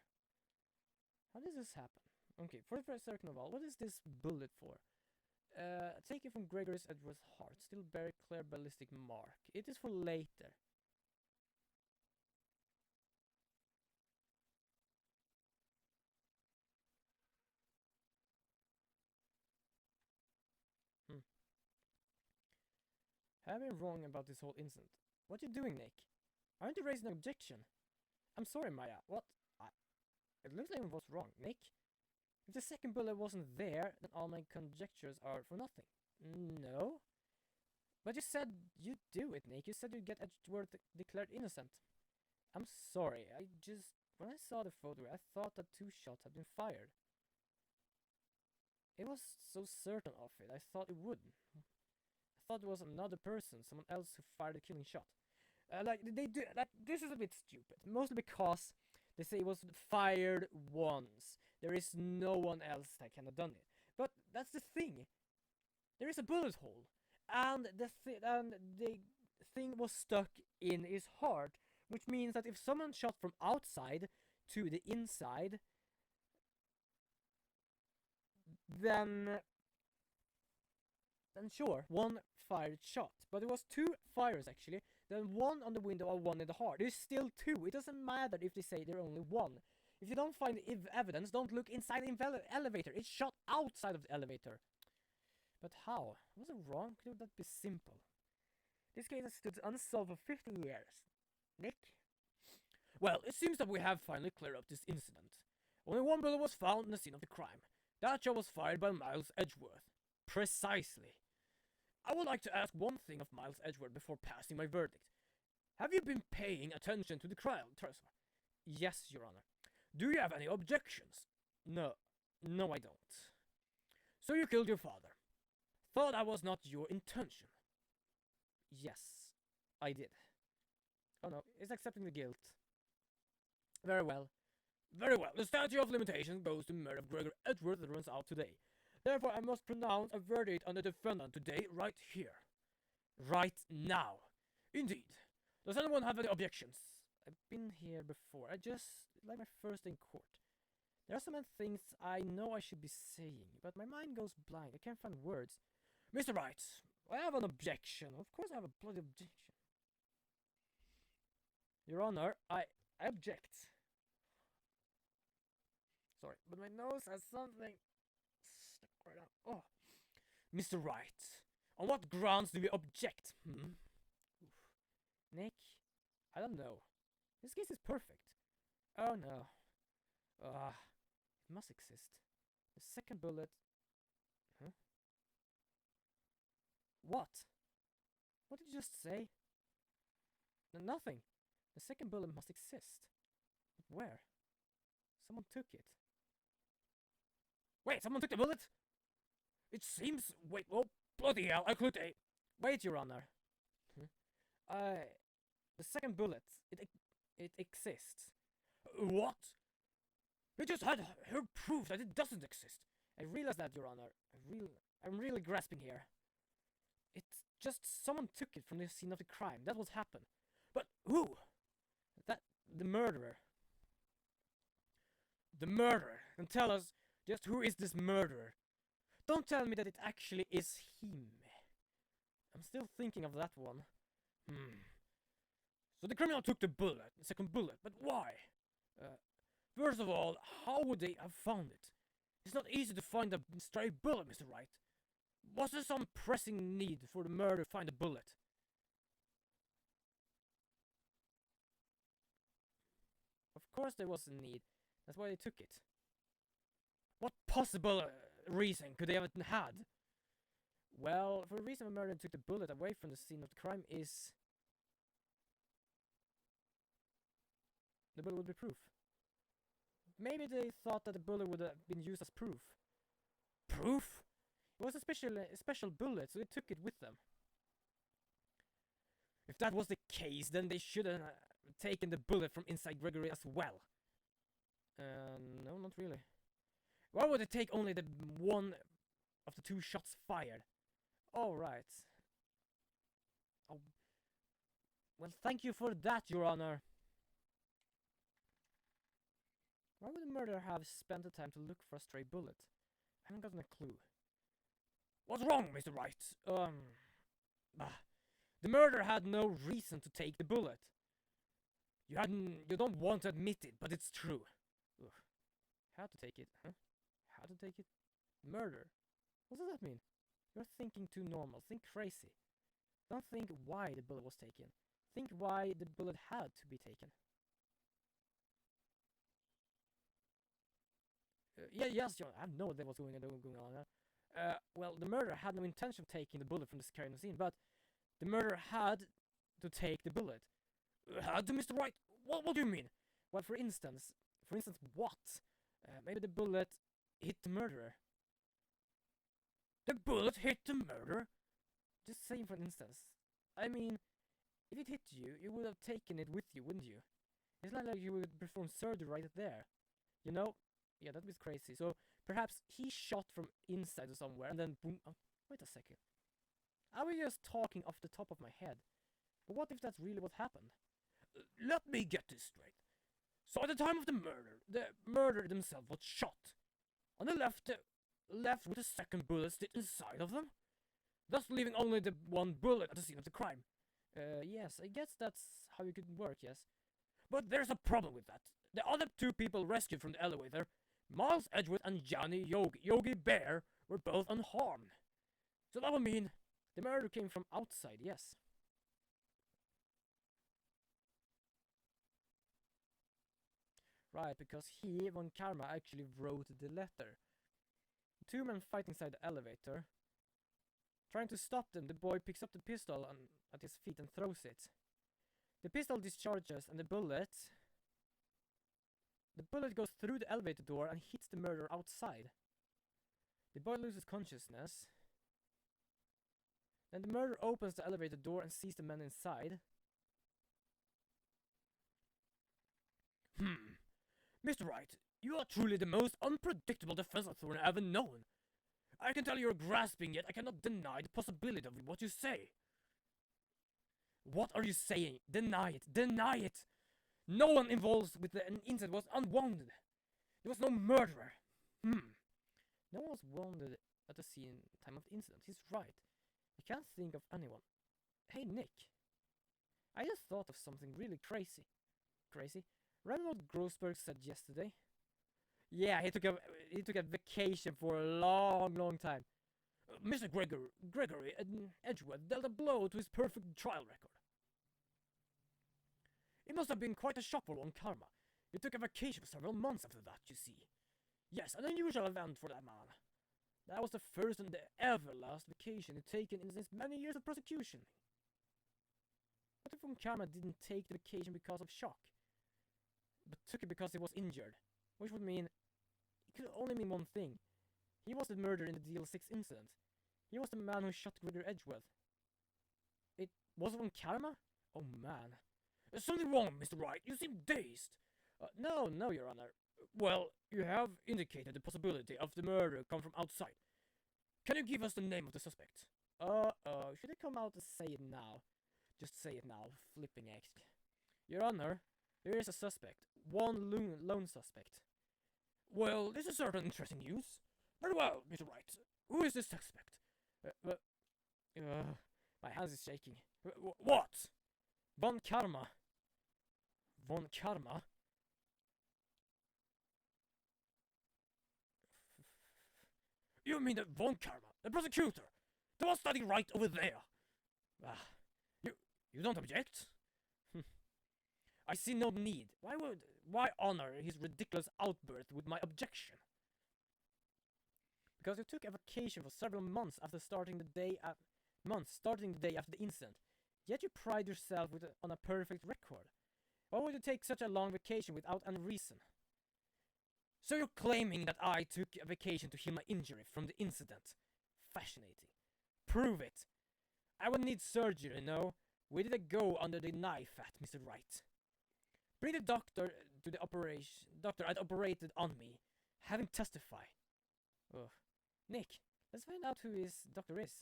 How does this happen? Okay, for the second of all, what is this bullet for? Taken from Gregory Edgeworth's heart, still very clear ballistic mark. It is for later. I've been wrong about this whole incident. What are you doing, Nick? Aren't you raising an objection? I'm sorry, Maya. What? It looks like I was wrong, Nick. If the second bullet wasn't there, then all my conjectures are for nothing. No? But you said you'd do it, Nick. You said you'd get Edgeworth declared innocent. I'm sorry. When I saw the photo, I thought that 2 shots had been fired. It was so certain of it. I thought it would. I thought it was another person, someone else who fired the killing shot. This is a bit stupid. Mostly because they say it was fired once. There is no one else that can have done it. But that's the thing. There is a bullet hole, and the thing was stuck in his heart, which means that if someone shot from outside to the inside, then sure, one fired shot. But it was 2 fires actually. Then 1 on the window and 1 in the heart. There's still 2. It doesn't matter if they say there's only 1. If you don't find evidence, don't look inside the elevator. It's shot outside of the elevator. But how? Was it wrong? Could that be simple? This case has stood unsolved for 15 years. Nick? Well, it seems that we have finally cleared up this incident. Only 1 bullet was found in the scene of the crime. That shot was fired by Miles Edgeworth. Precisely. I would like to ask one thing of Miles Edgeworth before passing my verdict. Have you been paying attention to the trial, Teresa? Yes, Your Honor. Do you have any objections? No, I don't. So you killed your father. Thought that was not your intention. Yes, I did. Oh no, it's accepting the guilt. Very well. Very well. The statute of limitations goes to murder of Gregory Edgeworth that runs out today. Therefore, I must pronounce a verdict on the defendant today, right here. Right now. Indeed. Does anyone have any objections? I've been here before. Like my first day in court. There are so many things I know I should be saying, but my mind goes blank. I can't find words. Mr. Wright, I have an objection. Of course I have a bloody objection. Your Honor, I object. Sorry, but my nose has something stuck right out. Oh. Mr. Wright, On what grounds do we object? Hmm? Oof. Nick, I don't know. This case is perfect. Oh no. It must exist. The second bullet. Huh? What? What did you just say? Nothing. The second bullet must exist. But where? Someone took it. Wait, someone took the bullet? It seems. Wait, oh, bloody hell, I could. Wait, Your Honor. The second bullet, it exists. What? We just had her proof that it doesn't exist. I realize that, Your Honor. I'm really grasping here. It's just someone took it from the scene of the crime. That what happened. But who? The murderer. The murderer. And tell us just who is this murderer. Don't tell me that it actually is him. I'm still thinking of that one. So the criminal took the second bullet, but why? First of all, how would they have found it? It's not easy to find a stray bullet, Mr. Wright. Was there some pressing need for the murderer to find a bullet? Of course there was a need. That's why they took it. What possible reason could they have had? Well, for the reason the murderer took the bullet away from the scene of the crime is... the bullet would be proof. Maybe they thought that the bullet would have been used as proof. Proof? It was a special bullet, so they took it with them. If that was the case, then they should have taken the bullet from inside Gregory as well. No, not really. Why would they take only the one of the two shots fired? Alright. Oh. Well, thank you for that, Your Honor. Why would the murderer have spent the time to look for a stray bullet? I haven't gotten a clue. What's wrong, Mr. Wright? The murderer had no reason to take the bullet. You don't want to admit it, but it's true. Ugh. How to take it, huh? How to take it? Murder. What does that mean? You're thinking too normal. Think crazy. Don't think why the bullet was taken. Think why the bullet had to be taken. Yes, John. I have no idea what's going on. Well, the murderer had no intention of taking the bullet from this crime scene, but the murderer had to take the bullet. Had to, Mr. Wright? What do you mean? Well, for instance, what? Maybe the bullet hit the murderer. The bullet hit the murderer? Just saying, for instance. I mean, if it hit you, you would have taken it with you, wouldn't you? It's not like you would perform surgery right there. You know? Yeah, that was crazy. So perhaps he shot from inside or somewhere, and then boom. Oh, wait a second. I was just talking off the top of my head. But what if that's really what happened? Let me get this straight. So at the time of the murderer themselves was shot. On the left with the second bullet still inside of them, thus leaving only the one bullet at the scene of the crime. Yes, I guess that's how it could work, yes. But there's a problem with that. The other two people rescued from the elevator, Miles Edgeworth and Johnny Yogi Bear, were both unharmed. So that would mean the murder came from outside, yes. Right, because he, Von Karma, actually wrote the letter. Two men fight inside the elevator. Trying to stop them, the boy picks up the pistol at his feet and throws it. The pistol discharges and the bullet goes through the elevator door and hits the murderer outside. The boy loses consciousness. Then the murderer opens the elevator door and sees the men inside. Mr. Wright, you are truly the most unpredictable defense attorney I've ever known. I can tell you're grasping, yet I cannot deny the possibility of what you say. What are you saying? Deny it! Deny it! No one involved with the incident was unwounded. There was no murderer. No one was wounded at the scene time of the incident. He's right. I can't think of anyone. Hey, Nick. I just thought of something really crazy. Crazy? Remember what Grossberg said yesterday? Yeah, he took a vacation for a long time. Mr. Gregory Edgeworth dealt a blow to his perfect trial record. It must have been quite a shock for Von Karma. He took a vacation for several months after that, you see. Yes, an unusual event for that man. That was the first and the ever last vacation he'd taken in his many years of prosecution. What if Von Karma didn't take the vacation because of shock, but took it because he was injured? Which would mean, it could only mean one thing. He was the murderer in the DL6 incident. He was the man who shot Gregory Edgeworth. It wasn't Von Karma? Oh man. There's something wrong, Mr. Wright. You seem dazed. No, Your Honor. Well, you have indicated the possibility of the murder come from outside. Can you give us the name of the suspect? Should I come out and say it now? Just say it now, flipping X. Your Honor, there is a suspect. One lone suspect. Well, this is certain interesting news. Very well, Mr. Wright. Who is this suspect? My hands is shaking. What? Von Karma. Von Karma? You mean that Von Karma, the prosecutor, the one standing right over there? You don't object? I see no need. Why honor his ridiculous outburst with my objection? Because you took a vacation for several months starting the day after the incident. Yet you pride yourself on a perfect record. Why would you take such a long vacation without any reason? So you're claiming that I took a vacation to heal my injury from the incident. Fascinating. Prove it. I would need surgery, no? Where did I go under the knife at, Mr. Wright? Bring the doctor to the operation. Doctor had operated on me. Have him testify. Ugh. Nick, let's find out who his doctor is.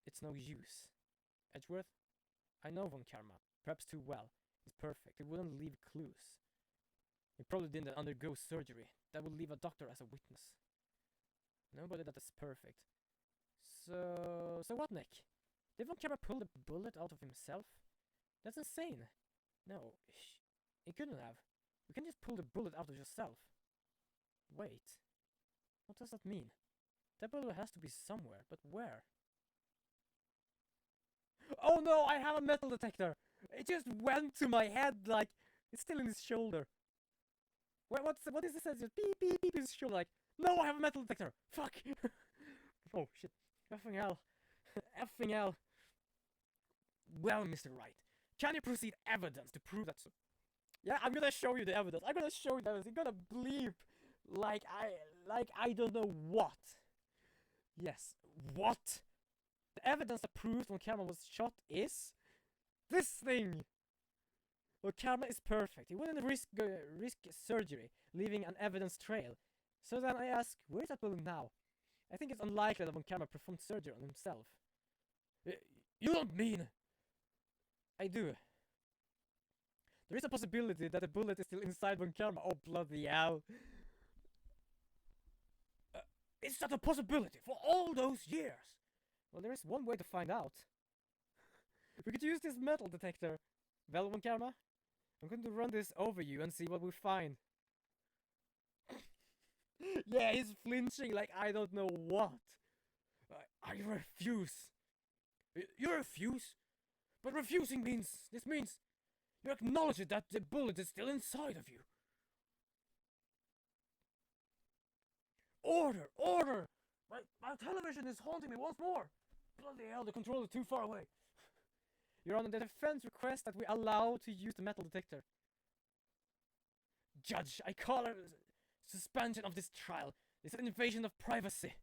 It's no use. Edgeworth? I know Von Karma. Perhaps too well. He's perfect. He wouldn't leave clues. He probably didn't undergo surgery. That would leave a doctor as a witness. Nobody that is perfect. So what, Nick? Did Von Karma pull the bullet out of himself? That's insane. No, he couldn't have. You can just pull the bullet out of yourself. Wait. What does that mean? That bullet has to be somewhere, but where? Oh no, I have a metal detector! It just went to my head like it's still in his shoulder. What is this? Just beep beep beep in his shoulder like, no, I have a metal detector! Fuck! Oh shit. Effing hell. Effing hell. Well, Mr. Wright, can you proceed evidence to prove that so? Yeah, I'm gonna show you the evidence. I'm gonna show you the evidence. You're gonna bleep like I don't know what. Yes, what? The evidence that proves Von Karma was shot is this thing. Von Karma is perfect. He wouldn't risk surgery, leaving an evidence trail. So then I ask, where is that bullet now? I think it's unlikely that Von Karma performed surgery on himself. You don't mean? I do. There is a possibility that the bullet is still inside Von Karma. Oh, bloody hell. Is that a possibility for all those years? Well, there is one way to find out. We could use this metal detector. Well, Von Karma, I'm going to run this over you and see what we find. Yeah, he's flinching like I don't know what. I refuse. You refuse? But refusing means, this means you acknowledge that the bullet is still inside of you. Order! Order! My television is haunting me once more! Bloody hell, the controller is too far away. Your Honor, the defense requests that we allow to use the metal detector. Judge, I call a suspension of this trial. It's an invasion of privacy.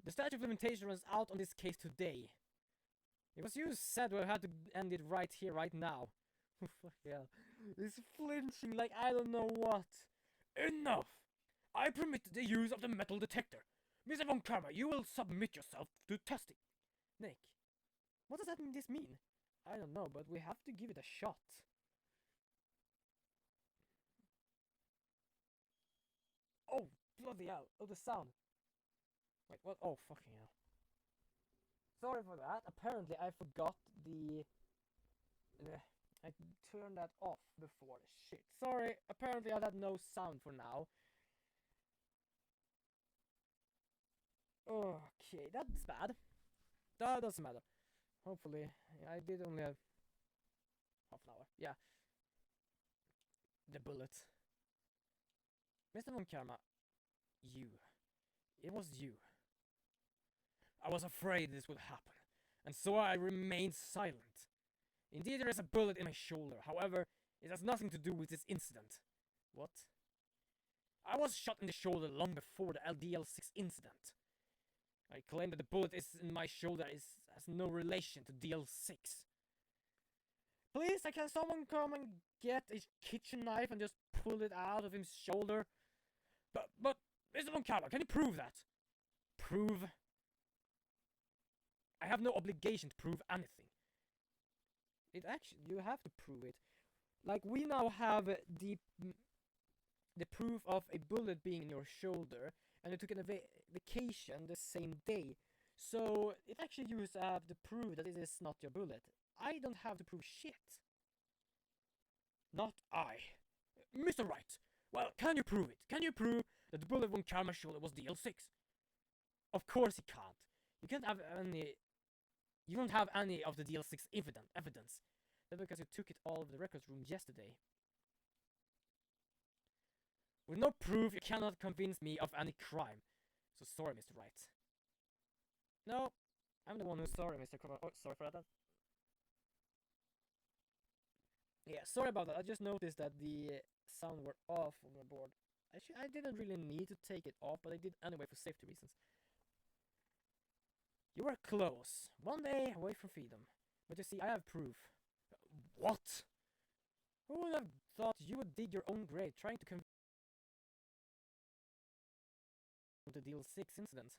The statute of limitation runs out on this case today. It was you who said we had to end it right here, right now. Fuck hell. He's flinching like I don't know what. Enough! I permit the use of the metal detector. Mr. Von Karma, you will submit yourself to testing. Nick, what does this mean? I don't know, but we have to give it a shot. Oh, bloody hell. Oh, the sound. Wait, what? Oh, fucking hell. Sorry for that. Apparently, I forgot the... I turned that off before. Shit. Sorry. Apparently, I had no sound for now. Okay, that's bad. That doesn't matter. Hopefully, I did only have half an hour. Yeah, the bullet. Mr. Von Karma, you. It was you. I was afraid this would happen, and so I remained silent. Indeed, there is a bullet in my shoulder. However, it has nothing to do with this incident. What? I was shot in the shoulder long before the LDL6 incident. I claim that the bullet is in my shoulder has no relation to DL6. Please, can someone come and get a kitchen knife and just pull it out of his shoulder? But, Mr. Von Karma, can you prove that? Prove? I have no obligation to prove anything. You have to prove it. Like, we now have the proof of a bullet being in your shoulder, and you took a vacation the same day. So, it actually you have to prove that it is not your bullet. I don't have to prove shit. Not I. Mr. Wright, well, can you prove it? Can you prove that the bullet Von Karma's shoulder was DL6? Of course he can't. You can't have any... You don't have any of the DL6 evidence. That's because you took it all of the records room yesterday. With no proof, you cannot convince me of any crime. So sorry, Mr. Wright. No, I'm the one who's sorry, Mr. Cromer. Oh, sorry for that. Yeah, sorry about that. I just noticed that the sound were off on the board. I didn't really need to take it off, but I did anyway for safety reasons. You were close. One day away from freedom. But you see, I have proof. What? Who would have thought you would dig your own grave trying to convince the DL6 incident?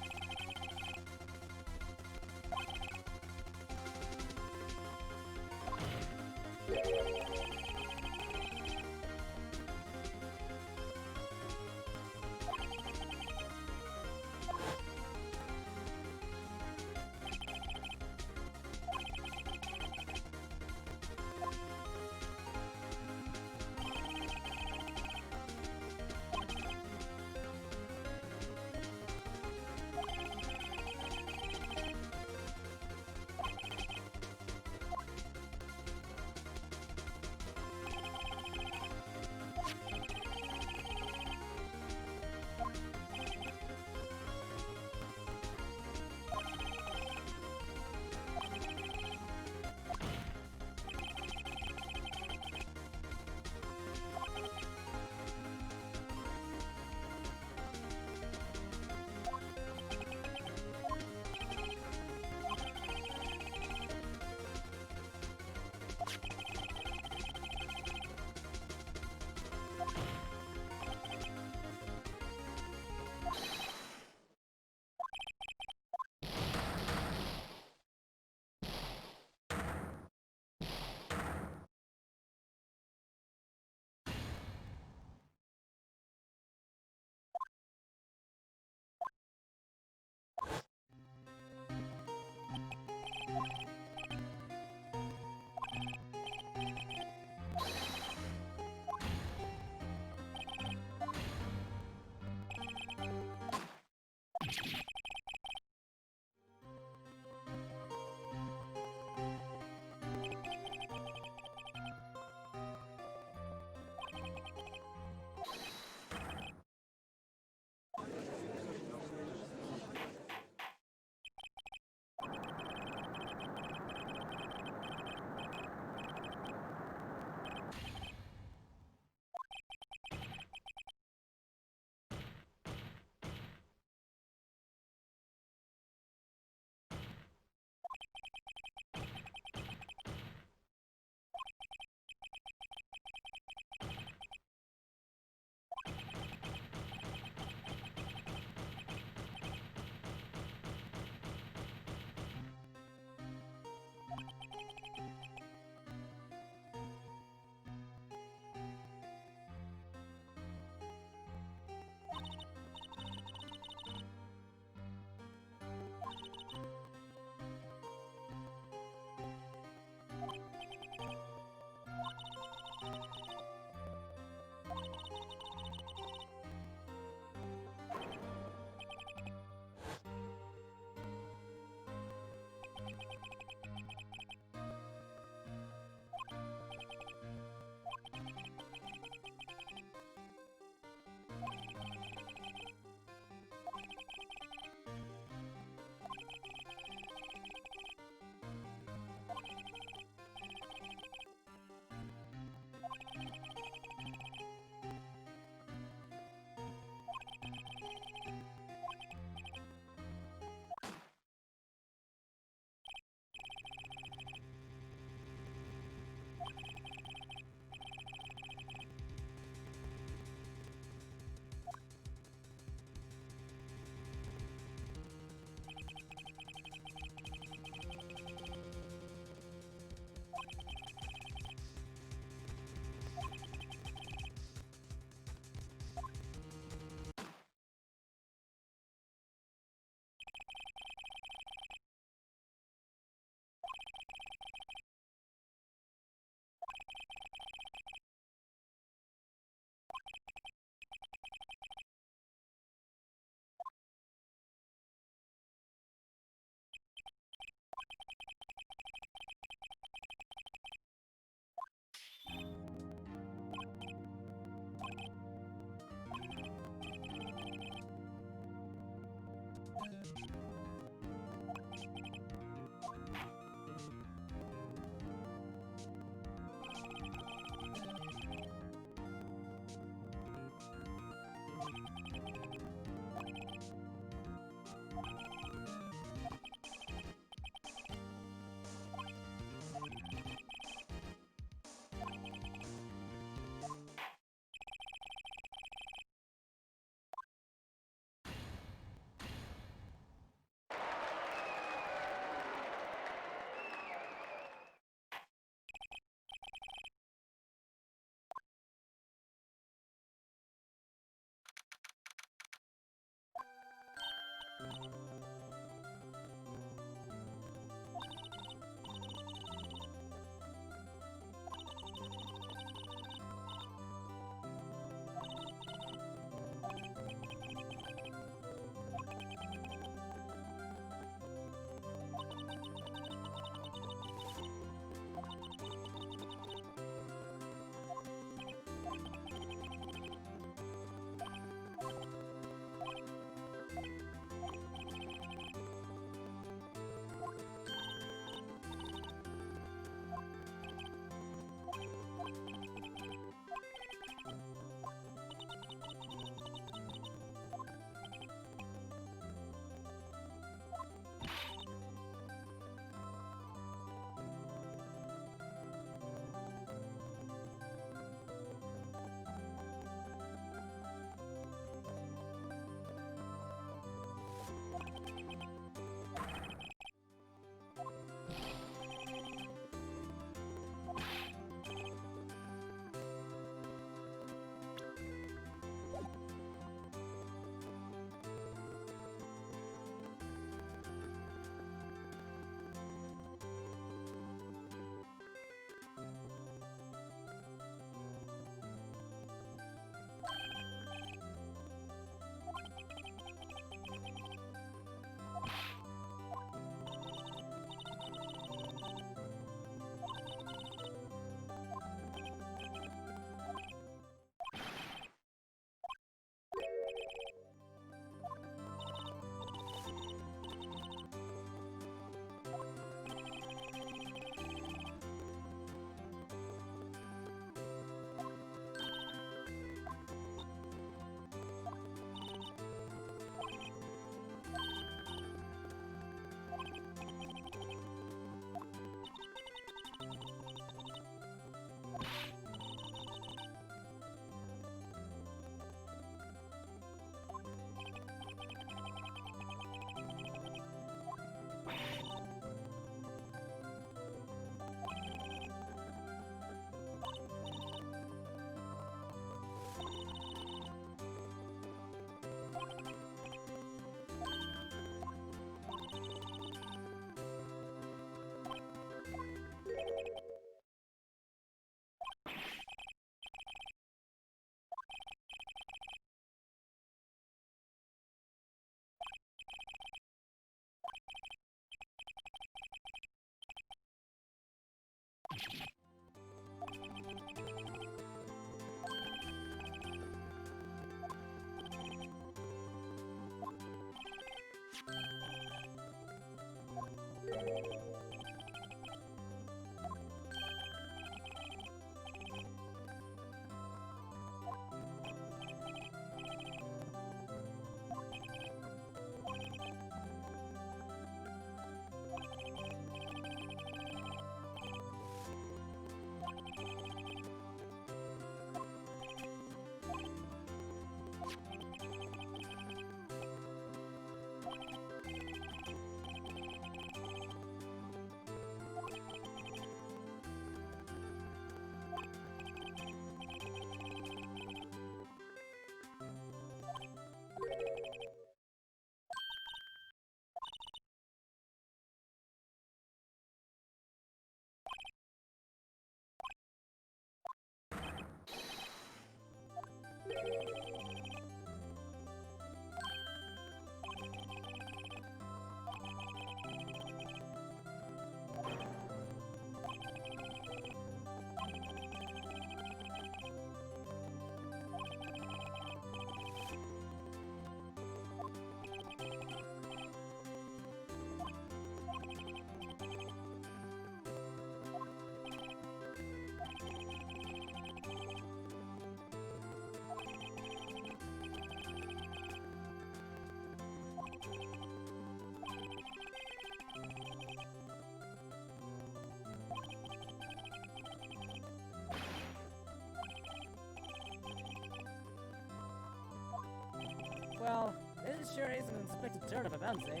Well, this sure is an unexpected turn of events, eh?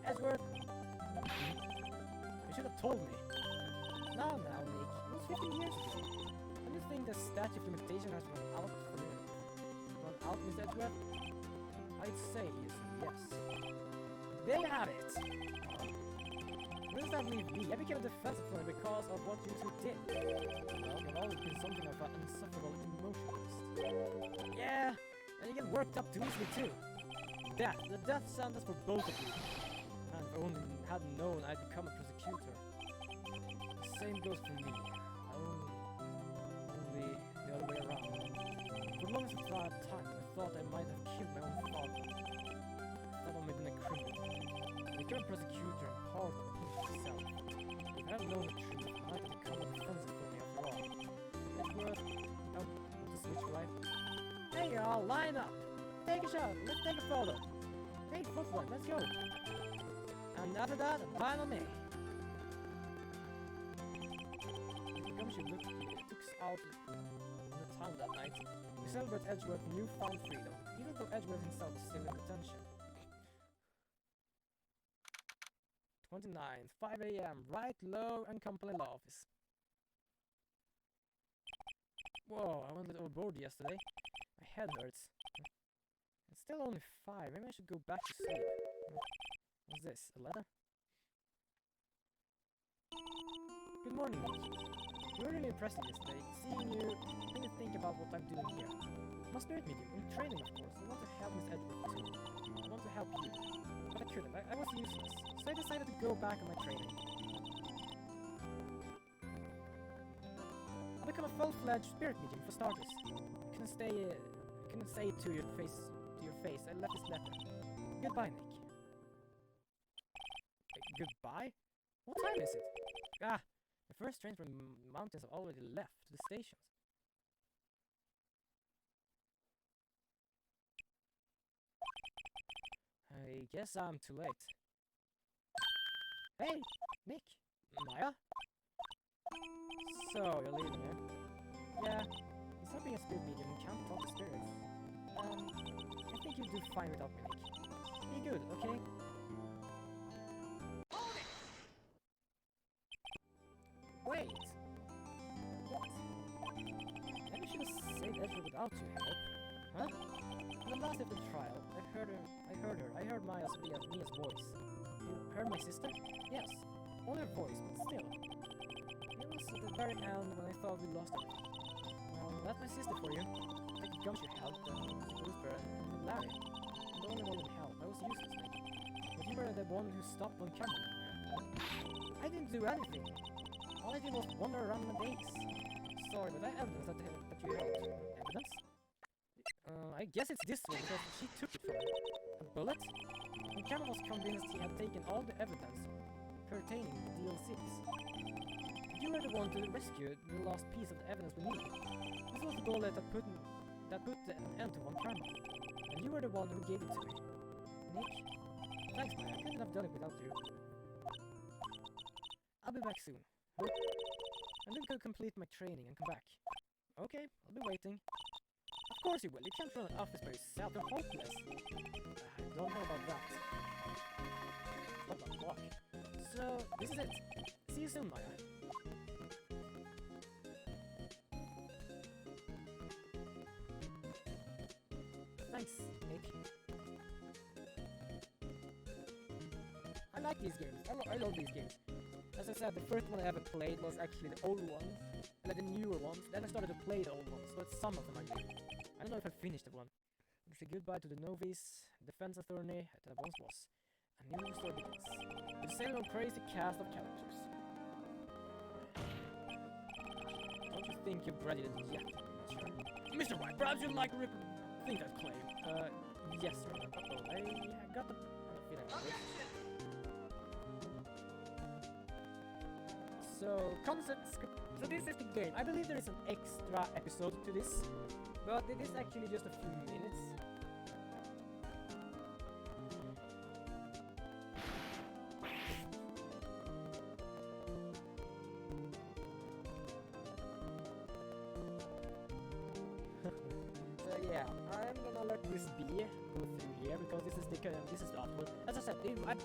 Edgeworth? You should have told me. Now, Nick. It was 15 years ago. Don't you think the statute of limitation has run out for the... run out, Miss Edgeworth? I'd say yes. There you have it! Where does that leave me? I became a defense attorney because of what you two did. Well, you've always been something of an insufferable emotionalist. Yeah, and you get worked up too easily too. Death, the death sentence for both of you. And if I only had known I'd become a prosecutor. The same goes for me. Only the other way around. For the longest time, I thought I might have killed my own father. I thought I might have been a criminal. I became a prosecutor and part of myself. If I had known the truth, I might have become a defense for me after all. Edgeworth, want to switch right? Hey y'all, line up! Take a shot, let's take a photo! Hey, footwork, let's go! And after that, line on me! The gumshoe took us out in the town that night. We celebrate Edgeworth's newfound freedom, even though Edgeworth himself is still in detention. 29th, 5 AM, Right Law and Company Law Office. Whoa, I went a little overboard yesterday. My head hurts. It's still only 5, maybe I should go back to sleep. What's this, a letter? Good morning, Nick. You were really impressive yesterday. Seeing you, made me think about what I'm doing here. I'm a spirit medium, in training of course. I want to help Miss Edgeworth too. I want to help you. But I couldn't, I was useless. So I decided to go back on my training. I'll become a full-fledged spirit medium for starters. Couldn't say it to your face. I left this letter. Goodbye, Nick. Goodbye? What time is it? Ah, the first trains from the mountains have already left the stations. I guess I'm too late. Hey, Nick. Maya? So, you're leaving, eh? Yeah, it's not being a spirit medium, you can't talk to spirits. I think you'll do fine without me, Nick. Be good, okay? Wait! What? Maybe she should have saved Edgeworth without your help. Huh? On the last of the trial, I heard Mia's voice. You heard my sister? Yes. Only her voice, but still. It was at the very end when I thought we lost her. Well, that's my sister for you. I could gumshoe help, Whisper, and Larry. I'm the only one who helped. I was useless, Nick. But you were the one who stopped on camera. I didn't do anything. All I did was wander around my base. Sorry, but I have evidence that you helped. Evidence? I guess it's this one because she took it from me. A bullet? And Cameron was convinced he had taken all the evidence pertaining to DL6. You were the one to rescue the last piece of the evidence we needed. This was the bullet that put the end to Von Karma. And you were the one who gave it to me. Nick? Thanks, Maya. I couldn't have done it without you. I'll be back soon. I'm going to complete my training and come back. Okay, I'll be waiting. Of course you will. You can't run an office by yourself. You're hopeless. I don't know about that. What the fuck? So, this is it. See you soon, Maya. Thanks, Nick. I like these games. I love these games. As I said, the first one I ever played was actually the old ones, and then the newer ones. Then I started to play the old ones, but some of them I did. I don't know if I finished the one. We say goodbye to the novice, defense attorney that I once was. A new story begins. With the same old crazy cast of characters. Don't you think you've graduated yet, Mr. White? Perhaps you'd like to think that claim. Yes, sir. Uh-oh, I got the feeling of this. So, so this is the game. I believe there is an extra episode to this, but it is actually just a few minutes. So yeah, I'm gonna let this be go through here because this is the article. As I said, I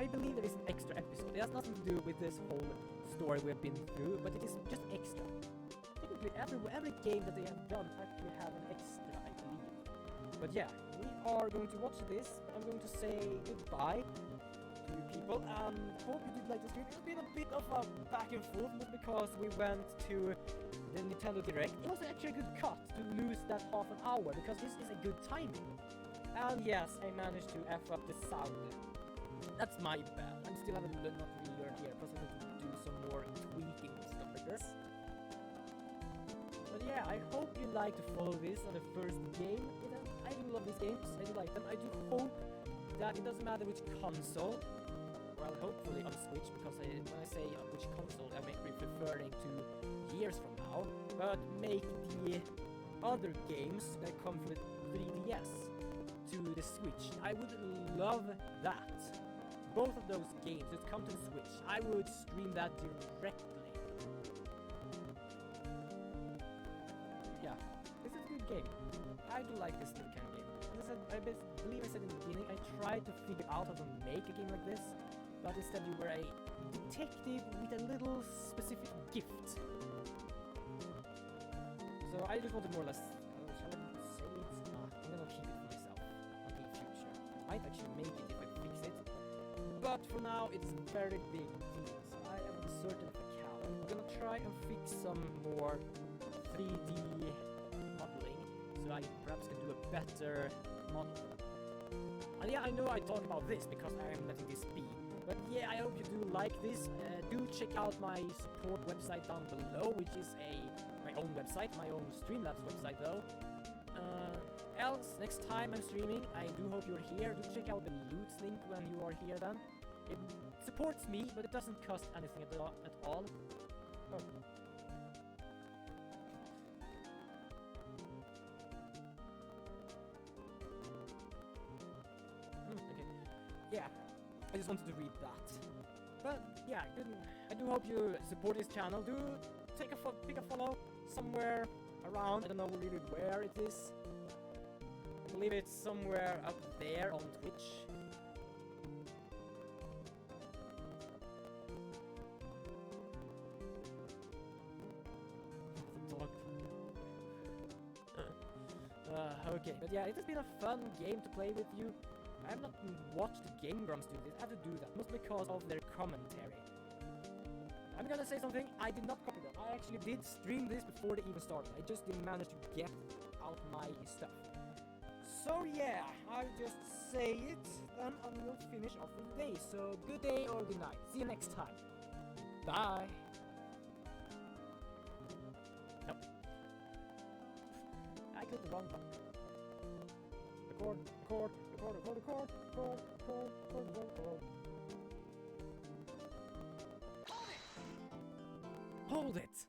believe there is an extra episode. It has nothing to do with this whole story we've been through, but it is just extra. Technically, every game that they have done actually have an extra, I believe. But yeah, we are going to watch this. I'm going to say goodbye to you people, and hope you did like the stream. It's been a bit of a back and forth, but because we went to the Nintendo Direct, it was actually a good cut to lose that half an hour, because this is a good timing. And yes, I managed to F up the sound. That's my bad. I still haven't not really learned here, because I need to do some more tweaking and stuff like this. But yeah, I hope you like to follow this on the first game. I do love these games, I do like them. I do hope that it doesn't matter which console, well, hopefully on Switch, because when I say on which console, I may be referring to years from now, but make the other games that come from the 3DS to the Switch. I would love that. Both of those games that come to the Switch, I would stream that directly. Yeah, this is a good game. I do like this little kind of game. As I said, I believe I said in the beginning, I tried to figure out how to make a game like this, but instead you were a detective with a little specific gift. So I just wanted more or less, shall I say it? I'm gonna keep it for myself until the future. I might actually make it if I fix it, but for now it's a very big deal, so I am uncertain if I can. I'm gonna try and fix some more 3D modeling, so I perhaps can do a better model. And yeah, I know I talk about this because I am letting this be, but yeah, I hope you do like this. Do check out my support website down below, which is my own website, my own Streamlabs website though. Else, next time I'm streaming, I do hope you're here. Do check out the Loots link when you are here then. It supports me, but it doesn't cost anything at all. Oh. Okay. Yeah, I just wanted to read that. But yeah, I do hope you support this channel. Do pick a follow somewhere around. I don't know really where it is. I believe it's somewhere up there on Twitch. Okay, but yeah, it has been a fun game to play with you. I have not watched the Game Grumps do this. I have to do that, mostly because of their commentary. I'm gonna say something, I did not copy them. I actually did stream this before they even started. I just didn't manage to get out my stuff. So yeah, I'll just say it, then I will finish off for the day. So good day or good night. See you next time. Bye. Nope. I clicked the wrong button. Record. Hold it!